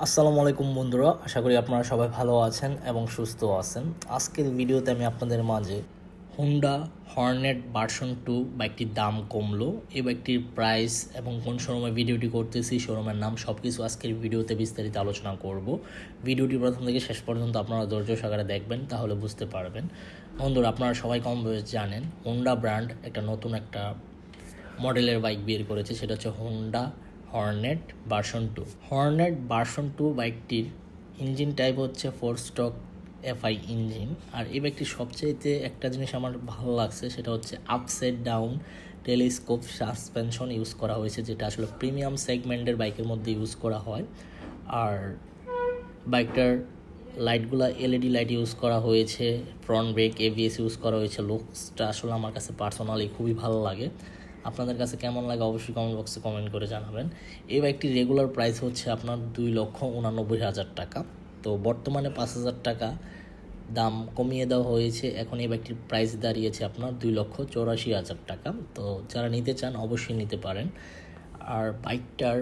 আসসালামু আলাইকুম বন্ধুরা, আশা করি আপনারা সবাই ভালো আছেন এবং সুস্থ আছেন। আজকের ভিডিওতে আমি আপনাদের মাঝে হুন্ডা হর্নেট ভার্সন 2 বাইকটির দাম কমলো, এই বাইকটির প্রাইস এবং কোন শোরুমে ভিডিওটি করতেছি, শোরুমের নাম সব কিছু আজকের ভিডিওতে বিস্তারিত আলোচনা করব। ভিডিওটি প্রথম থেকে শেষ পর্যন্ত আপনারা ধৈর্য সহকারে দেখবেন, তাহলে বুঝতে পারবেন। বন্ধুরা, আপনারা সবাই কম বেশ জানেন হুন্ডা ব্র্যান্ড একটা মডেলের বাইক বের করেছে, সেটা হচ্ছে Honda Hornet version 2। Hornet version 2 বাইকটির ইঞ্জিন টাইপ হচ্ছে 4 স্ট্রোক এফআই ইঞ্জিন। আর এই বাইকটির সবচাইতে একটা জিনিস আমার ভালো লাগছে, সেটা হচ্ছে upside down telescope suspension use করা হয়েছে, যেটা আসলে প্রিমিয়াম সেগমেন্টের বাইকের মধ্যে ইউজ করা হয়। আর বাইকটার লাইটগুলো এলইডি লাইট ইউজ করা হয়েছে, ফ্রন্ট ব্রেক এবিএস ইউজ করা হয়েছে। লুকসটা আসলে আমার কাছে পার্সোনালি খুবই ভালো লাগে। আপনাদের কাছে কেমন লাগে অবশ্যই কমেন্ট বক্সে কমেন্ট করে জানাবেন। এই বাইকটির রেগুলার প্রাইস হচ্ছে আপনার 2,89,000 টাকা। তো বর্তমানে 5,000 টাকা দাম কমিয়ে দেওয়া হয়েছে, এখন এই বাইকটির প্রাইস দাঁড়িয়েছে আপনার 2,84,000 টাকা। তো যারা নিতে চান অবশ্যই নিতে পারেন। আর বাইকটার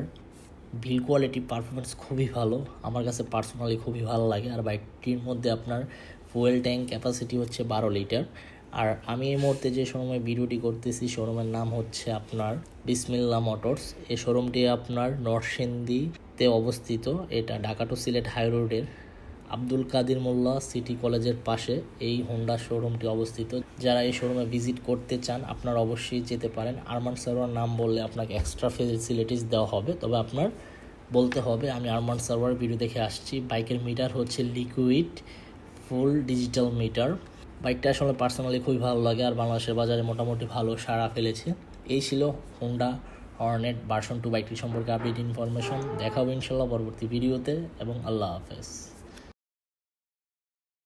বিল কোয়ালিটি পারফরমেন্স খুবই ভালো, আমার কাছে পার্সোনালি খুবই ভালো লাগে। আর বাইকটির মধ্যে আপনার ফুয়েল ট্যাঙ্ক ক্যাপাসিটি হচ্ছে 12 লিটার। আর আমি এই মুহূর্তে যে শোরুমে ভিডিওটি করতেছি, শোরুমের নাম হচ্ছে আপনার বিসমিল্লাহ মোটরস। এই শোরুমটি আপনার নরসিংদীতে অবস্থিত। এটা ঢাকা টু সিলেট হাই রোডের আব্দুল কাদির মোল্লা সিটি কলেজের পাশে এই হোন্ডা শোরুমটি অবস্থিত। যারা এই শোরুমে ভিজিট করতে চান আপনারা অবশ্যই যেতে পারেন। আরমান সার্ভার নাম বললে আপনাকে এক্সট্রা ফেসিলিটিস দেওয়া হবে, তবে আপনার বলতে হবে আমি আরমান সার্ভার ভিডিও দেখে আসছি। বাইকের মিটার হচ্ছে লিকুইড ফুল ডিজিটাল মিটার। বাইকটা আসলে পার্সোনালি খুবই ভালো লাগে, আর বাংলাদেশের বাজারে মোটামুটি ভালো সাড়া ফেলেছে। এই ছিল হোন্ডা হর্নেট ভার্সন 2 বাইকটি সম্পর্কে আপডেট ইনফরমেশন। দেখা হবে ইনশাল্লাহ পরবর্তী ভিডিওতে, এবং আল্লাহ হাফেজ।